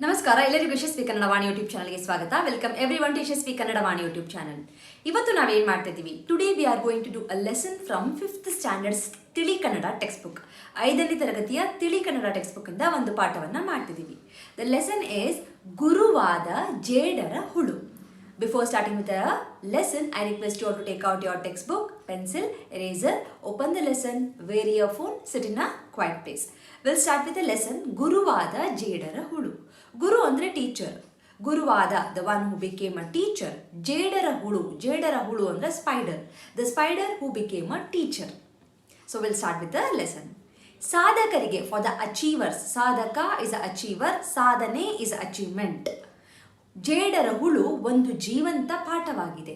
ನಮಸ್ಕಾರ ಎಲ್ಲರಿಗೂ ಯಶಸ್ವಿ ಕನ್ನಡ ವಾಣಿ ಯೂಟ್ಯೂಬ್ ಚಾನಲ್ಗೆ ಸ್ವಾಗತ. Welcome everyone to Yashasvi Kannada Vani YouTube channel. ಇವತ್ತು ನಾವೇನು ಮಾಡ್ತಾ ಇದ್ದೀವಿ, today we are going to do a lesson from 5th standard Tili Kannada text book. 5ನೇ ತರಗತಿಯ ತಿಳಿ ಕನ್ನಡ ಟೆಕ್ಸ್ಟ್ ಬುಕ್ ಇಂದ ಒಂದು ಪಾಠವನ್ನು ಮಾಡ್ತಿದ್ದೀವಿ. ದ ಲೆಸನ್ ಈಸ್ ಗುರುವಾದ ಜೇಡರಹುಳು. Before starting with the lesson, I request you all to take out your textbook, pencil, eraser, open the lesson, wear your phone, sit in a quiet place. We'll start with the lesson, Guruvaadha jedarahulu. Guru andre teacher. Guruvaadha, the one who became a teacher. Jedarahulu andre spider. The spider who became a teacher. So we'll start with the lesson. Sadhakarige, for the achievers. Sadhaka is an achiever. Sadhane is achievement. ಜೇಡರಹುಳು ಒಂದು ಜೀವಂತ ಪಾಠವಾಗಿದೆ.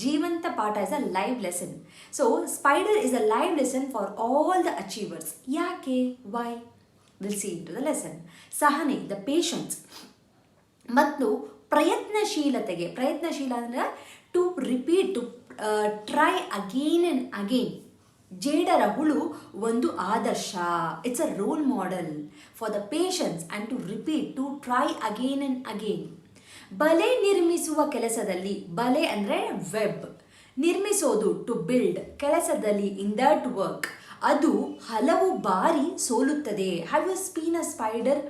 ಜೀವಂತ ಪಾಠ is a live lesson. So spider is a live lesson for all the achievers. ಯಾಕೆ? Why? We'll see into the lesson. ಸಹನೆ, the patience, ಮತ್ತು ಪ್ರಯತ್ನಶೀಲತೆಗೆ. ಪ್ರಯತ್ನಶೀಲ ಅಂದರೆ to repeat, to try again and again. ಜೇಡರಹುಳು ಒಂದು ಆದರ್ಶ. It's a role model for the patience and to repeat, to try again and again. ಬಲೆ ನಿರ್ಮಿಸುವ ಕೆಲಸದಲ್ಲಿ, ಬಲೆ ಅಂದರೆ ವೆಬ್, ನಿರ್ಮಿಸೋದು ಟು ಬಿಲ್ಡ್, ಕೆಲಸದಲ್ಲಿ ಇನ್ ದಟ್ ವರ್ಕ್, ಅದು ಹಲವು ಬಾರಿ ಸೋಲುತ್ತದೆ. Have you seen a spider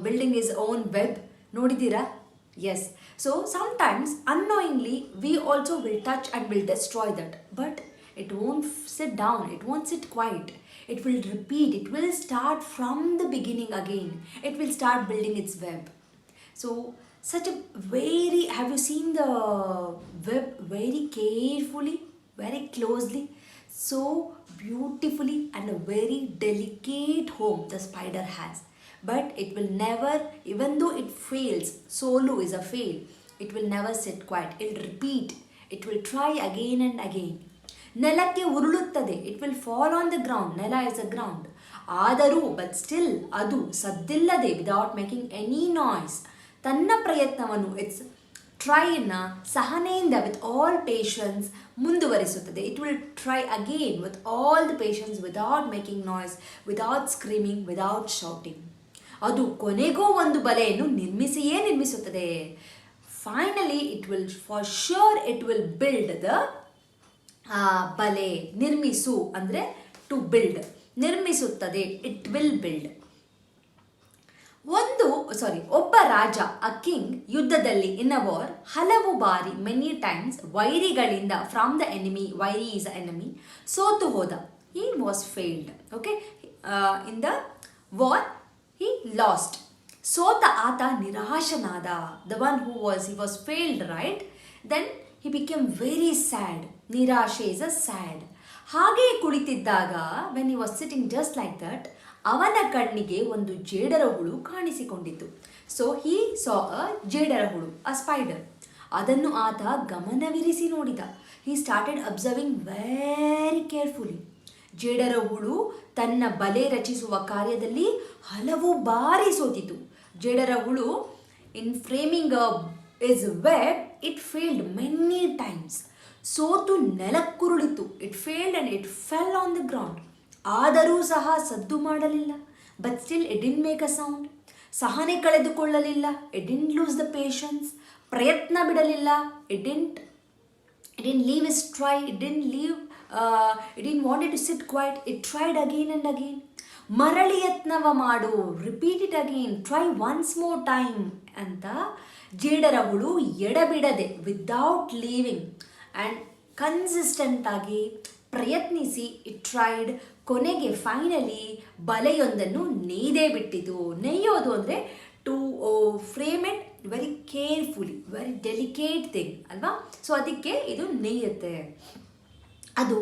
building is own web? ನೋಡಿದ್ದೀರಾ? Yes. So sometimes unknowingly we also will touch and will destroy that, but it won't sit down, it won't sit quiet, it will repeat, it will start from the beginning again, it will start building its web. So such a very, have you seen the web very carefully, very closely, so beautifully, and a very delicate home the spider has. But it will never, even though it fails, solo is a fail, it will never sit quiet, it will repeat, it will try again and again. ನೆಲಕ್ಕೆ ಉರುಳುತ್ತದೆ, it will fall on the ground, ನೆಲ is a ground. ಆದರೂ, but still, ಅದು ಸದ್ದಿಲ್ಲದೆ, without making any noise, ತನ್ನ ಪ್ರಯತ್ನವನ್ನು, its ಟ್ರೈನ ಸಹನೆಯಿಂದ, with all patience ಮುಂದುವರಿಸುತ್ತದೆ. It will try again with all the patience, without making noise, without screaming, without shouting. ಅದು ಕೊನೆಗೂ ಒಂದು ಬಲೆಯನ್ನು ನಿರ್ಮಿಸುತ್ತದೆ. Finally it will, for sure it will build the ಬಲೆ. ನಿರ್ಮಿಸು ಅಂದರೆ ಟು ಬಿಲ್ಡ್, ನಿರ್ಮಿಸುತ್ತದೆ, ಇಟ್ ವಿಲ್ ಬಿಲ್ಡ್. ಒಬ್ಬ ರಾಜ, ಅ ಕಿಂಗ್, ಯುದ್ಧದಲ್ಲಿ, ಇನ್ ಅ ವಾರ್, ಹಲವು ಬಾರಿ, ಮೆನಿ ಟೈಮ್ಸ್, ವೈರಿಗಳಿಂದ, ಫ್ರಾಮ್ ದ ಎನಿಮಿ, ವೈರಿ ಈಸ್ ಅ ಎನಿಮಿ, ಸೋತು ಹೋದ. He was failed. Okay, in the war he lost. ಸೋತ ಆತ ನಿರಾಶನಾದ. The one he was failed, right? Then he became very sad. ನಿರಾಶೆ ಇಸ್ ಅ ಸ್ಯಾಡ್. ಹಾಗೆಯೇ ಕುಳಿತಿದ್ದಾಗ, when he was sitting just like that, ಅವನ ಕಣ್ಣಿಗೆ ಒಂದು ಜೇಡರಹುಳು ಕಾಣಿಸಿಕೊಂಡಿತು. ಸೊ ಹಿ ಸಾ ಅ ಜೇಡರಹುಳು, ಅ ಸ್ಪೈಡರ್. ಅದನ್ನು ಆತ ಗಮನವಿರಿಸಿ ನೋಡಿದ. He started observing very carefully. ಜೇಡರಹುಳು ತನ್ನ ಬಲೆ ರಚಿಸುವ ಕಾರ್ಯದಲ್ಲಿ ಹಲವು ಬಾರಿ ಸೋತಿತು. ಜೇಡರಹುಳು in framing is web, it failed many times. ಸೋತು ನೆಲಕ್ಕುರುಳಿತು. It failed and it fell on the ground. ಆದರೂ ಸಹ ಸದ್ದು ಮಾಡಲಿಲ್ಲ. But still it didn't make a sound. ಸಹನೆ ಕಳೆದುಕೊಳ್ಳಲಿಲ್ಲ. It didn't lose the patience. ಪ್ರಯತ್ನ ಬಿಡಲಿಲ್ಲ. It didn't leave is try. It didn't wanted to sit quiet. It tried again and again. ಮರಳಿ ಯತ್ನವ ಮಾಡು, repeat it again, try once more time ಅಂತ ಜೇಡರಹುಳು ಎಡಬಿಡದೆ, ವಿದೌಟ್ ಲೀವಿಂಗ್ ಆ್ಯಂಡ್ ಕನ್ಸಿಸ್ಟೆಂಟ್ ಆಗಿ ಪ್ರಯತ್ನಿಸಿ, ಇಟ್ ಟ್ರೈಡ್. ಕೊನೆಗೆ ಫೈನಲಿ ಬಲೆಯೊಂದನ್ನು ನೇಯ್ದೇ ಬಿಟ್ಟಿತು. ನೇಯೋದು ಅಂದರೆ to frame it very carefully, very delicate thing ಅಲ್ವಾ? ಸೊ ಅದಕ್ಕೆ ಇದು ನೇಯುತ್ತೆ. ಅದು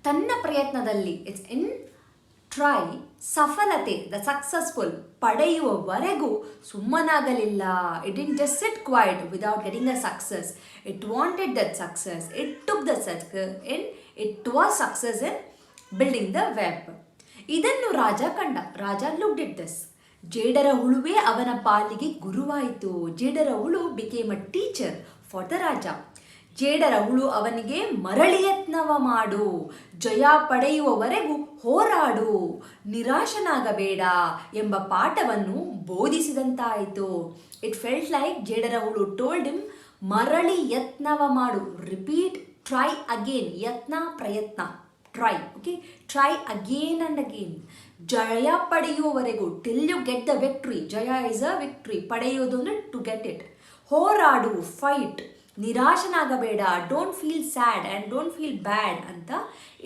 ತನ್ನ ಪ್ರಯತ್ನದಲ್ಲಿ, ಇಟ್ಸ್ ಇನ್ ಟ್ರೈ, ಸಫಲತೆ, ದ ಸಕ್ಸಸ್ಫುಲ್ ಪಡೆಯುವವರೆಗೂ ಸುಮ್ಮನಾಗಲಿಲ್ಲ. It didn't just sit quiet without getting the success. It wanted that success. It took the success in, it was success in building the web. ಇದನ್ನು ರಾಜ ಕಂಡ. ರಾಜ ಲುಕ್ಡ್ ಇಟ್ ದಿಸ್. ಜೇಡರಹುಳುವೇ ಅವನ ಪಾಲಿಗೆ ಗುರುವಾಯಿತು. ಜೇಡರಹುಳು became a teacher for the ರಾಜ. ಜೇಡರ ಹುಳು ಅವನಿಗೆ ಮರಳಿ ಯತ್ನವ ಮಾಡು, ಜಯ ಪಡೆಯುವವರೆಗೂ ಹೋರಾಡು, ನಿರಾಶನಾಗಬೇಡ ಎಂಬ ಪಾಠವನ್ನು ಬೋಧಿಸಿದಂತಾಯಿತು. ಇಟ್ ಫೆಲ್ಟ್ ಲೈಕ್ ಜೇಡರ ಹುಳು ಟೋಲ್ಡ್ ಹಿಮ್ ಮರಳಿ ಯತ್ನವ ಮಾಡು, ರಿಪೀಟ್, ಟ್ರೈ ಅಗೇನ್, ಯತ್ನ ಪ್ರಯತ್ನ, try, okay, try again and again. ಜಯ ಪಡೆಯುವವರೆಗೂ, till you get the victory, ಜಯ ಇಸ್ ಅ ವಿಕ್ಟ್ರಿ, ಪಡೆಯುವುದು ಅಂದರೆ ಟು ಗೆಟ್ ಇಟ್. ಹೋರಾಡು, ಫೈಟ್, ನಿರಾಶನಾಗಬೇಡ, don't feel sad and don't feel bad ಅಂತ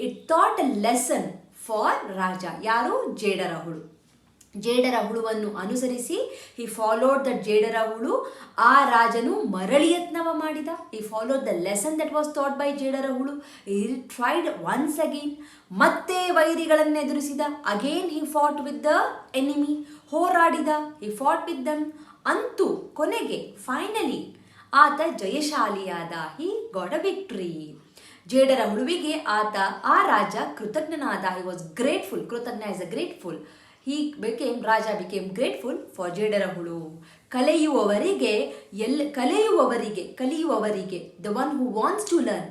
it taught a lesson for ರಾಜ. ಯಾರು? ಜೇಡರ ಹುಳು. ಜೇಡರ ಹುಳುವನ್ನು ಅನುಸರಿಸಿ ಹಿ ಫಾಲೋಡ್ ದ ಜೇಡರ ಹುಳು, ಆ ರಾಜನು ಮರಳಿ ಯತ್ನವ ಮಾಡಿದ. He followed the lesson that was taught by ಜೇಡರ ಹುಳು. ಹಿ ಟ್ರೈಡ್ ಒನ್ಸ್ ಅಗೇನ್, ಮತ್ತೆ ವೈರಿಗಳನ್ನು ಎದುರಿಸಿದ. Again he fought with the enemy, ಹೋರಾಡಿದ, ಹಿ ಫಾಟ್ ವಿತ್ ದಮ್. ಅಂತೂ ಕೊನೆಗೆ ಫೈನಲಿ ಆತ ಜಯಶಾಲಿಯಾದ. He got a victory. ಜೇಡರ ಹುಳುವಿಗೆ ಆ ರಾಜ ಕೃತಜ್ಞನಾದ. He was grateful. ಕೃತಜ್ಞ ಇಸ್ ಅ ಗ್ರೇಟ್ಫುಲ್. ರಾಜ ಬಿಕೇಮ್ ಗ್ರೇಟ್ಫುಲ್ ಫಾರ್ ಜೇಡರ ಹುಳು. ಕಲಿಯುವವರಿಗೆ, the one who wants to learn,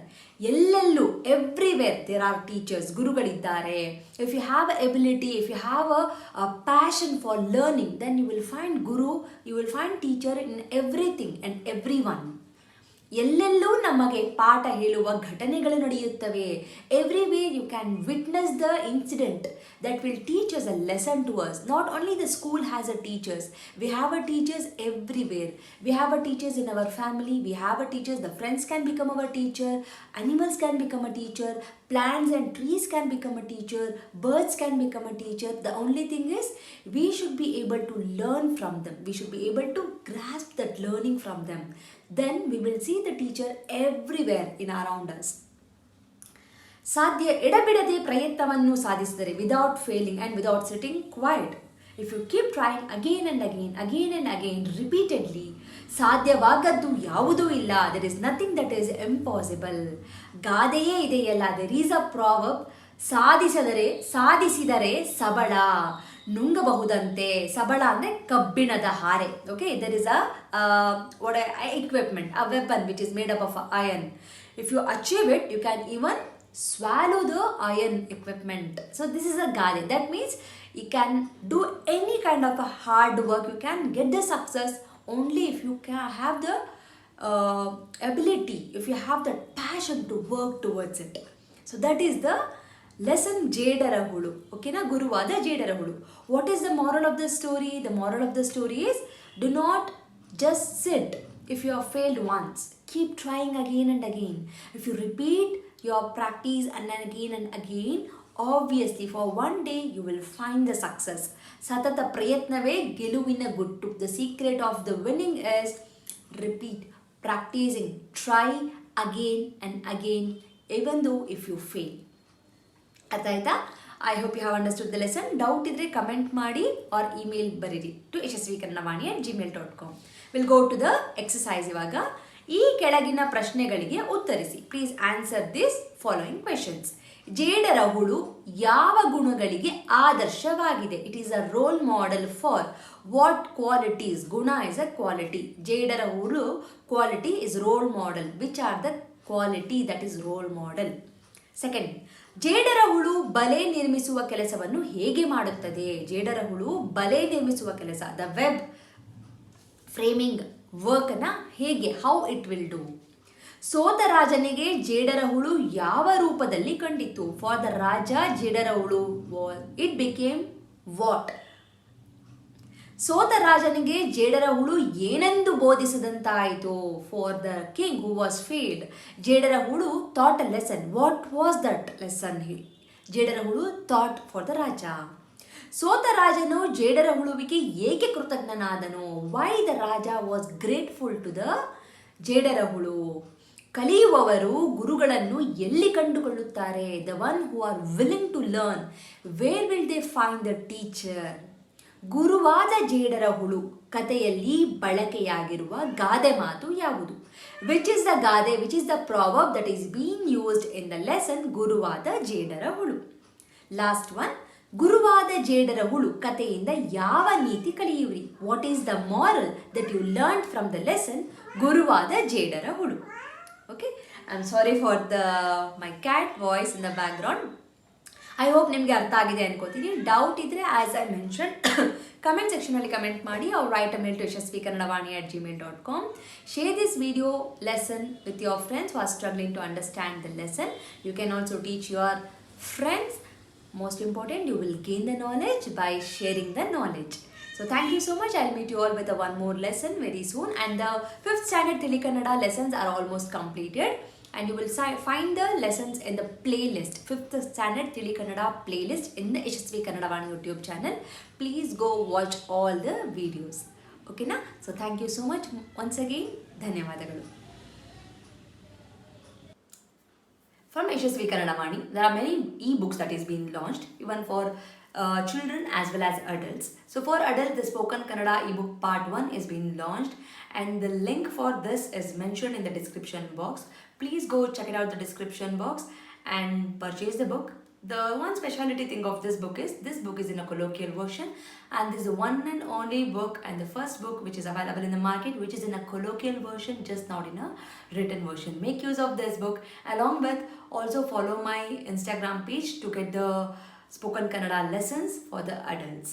ಎಲ್ಲೆಲ್ಲೂ, ಎವ್ರಿವೇರ್ ದೇರ್ ಆರ್ ಟೀಚರ್ಸ್, ಗುರುಗಳಿದ್ದಾರೆ. If you have a ability, if you have a passion for learning, then you will find guru, you will find teacher in everything and every one. ಎಲ್ಲೆಲ್ಲೂ ನಮಗೆ ಪಾಠ ಹೇಳುವ ಘಟನೆಗಳು ನಡೆಯುತ್ತವೆ. Everywhere you can witness the incident that will teach us a lesson to us. Not only the school has a teachers, we have a teachers everywhere. We have a teachers in our family, we have a teachers, the friends can become our teacher, animals can become a teacher, plants and trees can become a teacher, birds can become a teacher. The only thing is we should be able to learn from them. We should be able to grasp that learning from them. Then we will see the teacher everywhere in around us. ಸಾಧ್ಯ ಎಡಬಿಡದೆ ಪ್ರಯತ್ನವನ್ನು ಸಾಧಿಸಿದರೆ, without failing and without sitting quiet, if you keep trying again and again repeatedly, ಸಾಧ್ಯವಾಗದ್ದು ಯಾವುದೂ ಇಲ್ಲ. There is nothing that is impossible. ಗಾದೆಯೇ ಇದೆಯಲ್ಲ, there is a proverb, ಸಾಧಿಸಿದರೆ ಸಬಳ ನುಂಗಬಹುದಂತೆ. ಸಬಳ ಅಂದರೆ ಕಬ್ಬಿಣದ ಹಾರೆ. Okay, there is a equipment, a weapon which is made up of iron. If you achieve it, you can even swallow the iron equipment. So this is a gade. That means you can do any kind of a hard work. You can get the success only if you can have the ability, if you have the passion to work towards it. So that is the lesson ಜೇಡರ ಹುಳು. ಓಕೆನಾ, ಗುರುವಾದ ಜೇಡರ ಹುಳು. What is the moral of the story? The moral of the story is, do not just sit if you have failed once. Keep trying again and again. If you repeat your practice and again, obviously for one day you will find the success. ಸತತ ಪ್ರಯತ್ನವೇ ಗೆಲುವಿನ ಗುಟ್ಟು. The secret of the winning is repeat, practicing, try again and again, even though if you fail. ಅರ್ಥ ಆಯ್ತಾ? I hope you have understood the lesson. Doubt ಇದ್ದರೆ comment ಮಾಡಿ or email ಬರೀರಿ to yashaswikannadavaani@gmail.com. We'll go to the exercise. ಇವಾಗ ಈ ಕೆಳಗಿನ ಪ್ರಶ್ನೆಗಳಿಗೆ ಉತ್ತರಿಸಿ. Please answer this following questions. ಜೇಡರ ಹುಳು ಯಾವ ಗುಣಗಳಿಗೆ ಆದರ್ಶವಾಗಿದೆ? It is a role model for what qualities? ಗುಣ ಇಸ್ ಅ ಕ್ವಾಲಿಟಿ. ಜೇಡರ ಹುಳು quality is role model. Which are the quality that is role model? Second, ಜೇಡರ ಹುಳು ಬಲೆ ನಿರ್ಮಿಸುವ ಕೆಲಸವನ್ನು ಹೇಗೆ ಮಾಡುತ್ತದೆ? ಜೇಡರ ಹುಳು ಬಲೆ ನಿರ್ಮಿಸುವ ಕೆಲಸ, ದ ವೆಬ್ ಫ್ರೇಮಿಂಗ್ ವರ್ಕ್ನ ಹೇಗೆ, ಹೌ ಇಟ್ ವಿಲ್ ಡೂ? ಸೋತ ರಾಜನಿಗೆ ಜೇಡರ ಹುಳು ಯಾವ ರೂಪದಲ್ಲಿ ಕಂಡಿತು? ಫಾರ್ ದ ರಾಜ ಜೇಡರ ಹುಳು ಇಟ್ ಬಿಕೇಮ್ ವಾಟ್? ಸೋತ ರಾಜನಿಗೆ ಜೇಡರ ಹುಳು ಏನೆಂದು ಬೋಧಿಸಿದಂತಾಯಿತು? For the king who was failed, ಜೇಡರ ಹುಳು taught a lesson. What was that lesson? ಜೇಡರ ಹುಳು ಥಾಟ್ ಫಾರ್ ದ ರಾಜ. ಸೋತ ರಾಜನು ಜೇಡರ ಹುಳುವಿಗೆ ಏಕೆ ಕೃತಜ್ಞನಾದನು? ವೈ ದ ರಾಜ ವಾಸ್ ಗ್ರೇಟ್ಫುಲ್ ಟು ದ ಜೇಡರ ಹುಳು? ಕಲಿಯುವವರು ಗುರುಗಳನ್ನು ಎಲ್ಲಿ ಕಂಡುಕೊಳ್ಳುತ್ತಾರೆ? The one who are willing to learn, where will they find the teacher? ಗುರುವಾದ ಜೇಡರ ಹುಳು ಕಥೆಯಲ್ಲಿ ಬಳಕೆಯಾಗಿರುವ ಗಾದೆ ಮಾತು ಯಾವುದು? ವಿಚ್ ಇಸ್ ದ ಗಾದೆ, which is the proverb that is being used in the lesson ಗುರುವಾದ ಜೇಡರ ಹುಳು? ಲಾಸ್ಟ್ ಒನ್, ಗುರುವಾದ ಜೇಡರ ಹುಳು ಕಥೆಯಿಂದ ಯಾವ ನೀತಿ ಕಲಿಯುವಿರಿ? What is the moral that you learn from the lesson ಗುರುವಾದ ಜೇಡರ ಹುಳು? Okay, I'm sorry for my cat voice in the background. I hope ನಿಮಗೆ ಅರ್ಥ ಆಗಿದೆ ಅನ್ಕೋತೀನಿ. ಡೌಟ್ ಇದ್ರೆ ಆಸ್ ಐ ಮೆನ್ಷನ್ ಕಮೆಂಟ್ ಸೆಕ್ಷನಲ್ಲಿ ಕಮೆಂಟ್ ಮಾಡಿ or write a mail to yashaswikannadavaani@gmail.com. Share this video lesson with your friends who are struggling to understand the lesson. You can also teach your friends. Most important, you will gain the knowledge by sharing the knowledge. So thank you so much. I'll meet you all with one more lesson very soon. And the 5th standard Tili Kannada lessons are almost completed. And you will find the lessons in the playlist, 5th standard Tili Kannada playlist in the Yashaswi Kannadavaani YouTube channel. Please go watch all the videos. Okay na? So thank you so much once again. ಧನ್ಯವಾದಗಳು. From Yashaswi Kannadavaani, there are many e-books that is being launched, even for children as well as adults. So for adults, the Spoken Kannada ebook part 1 is being launched, and the link for this is mentioned in the description box. Please go check it out the description box and purchase the book. The one specialty thing of this book is in a colloquial version, and this is the one and only book and the first book which is available in the market which is in a colloquial version, just not in a written version. Make use of this book. Along with, also follow my Instagram page to get the Spoken Kannada lessons for the adults.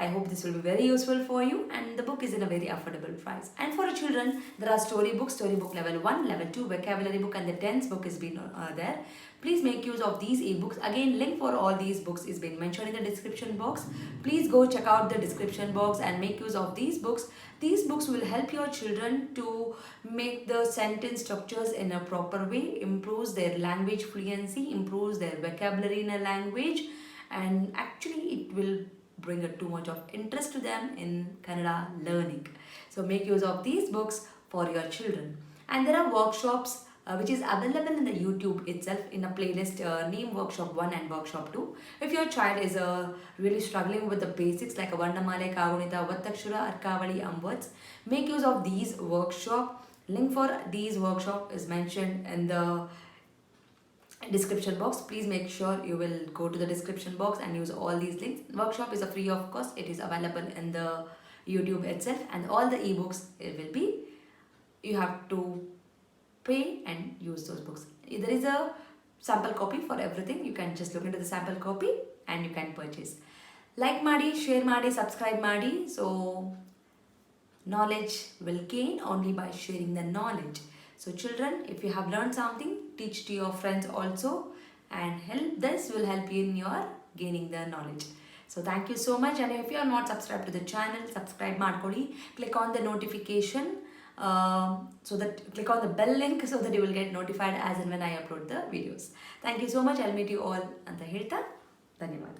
I hope this will be very useful for you, and the book is in a very affordable price. And for children, there are storybook level 1, level 2, vocabulary book, and the tense book is been there. Please make use of these ebooks. Again, link for all these books is been mentioned in the description box. Please go check out the description box and make use of these books. These books will help your children to make the sentence structures in a proper way, improves their language fluency, improves their vocabulary in a language, and actually it will bring too much of interest to them in Kannada learning. So make use of these books for your children. And there are workshops which is available in the YouTube itself in a playlist named Workshop 1 and Workshop 2. If your child is really struggling with the basics like Varnamale, Kagunita, Vattakshura, Arkavali, words, make use of these workshop. Link for these workshop is mentioned in the description box. Please make sure you will go to the description box and use all these links. Workshop is a free of cost. It is available in the YouTube itself, and all the ebooks it will be, you have to pay and use those books. There is a sample copy for everything. You can just look into the sample copy and you can purchase. Like ಮಾಡಿ, share ಮಾಡಿ, subscribe ಮಾಡಿ. So knowledge will gain only by sharing the knowledge. So children, if you have learned something, teach to your friends also, and this will help you in your gaining the knowledge. So thank you so much, and if you are not subscribed to the channel, subscribe ಮಾಡ್ಕೊಳ್ಳಿ. Click on the notification, click on the bell link so that you will get notified as and when I upload the videos. Thank you so much. I'll meet you all ಅಂತ ಹೇಳ್ತಾ ಧನ್ಯವಾದ.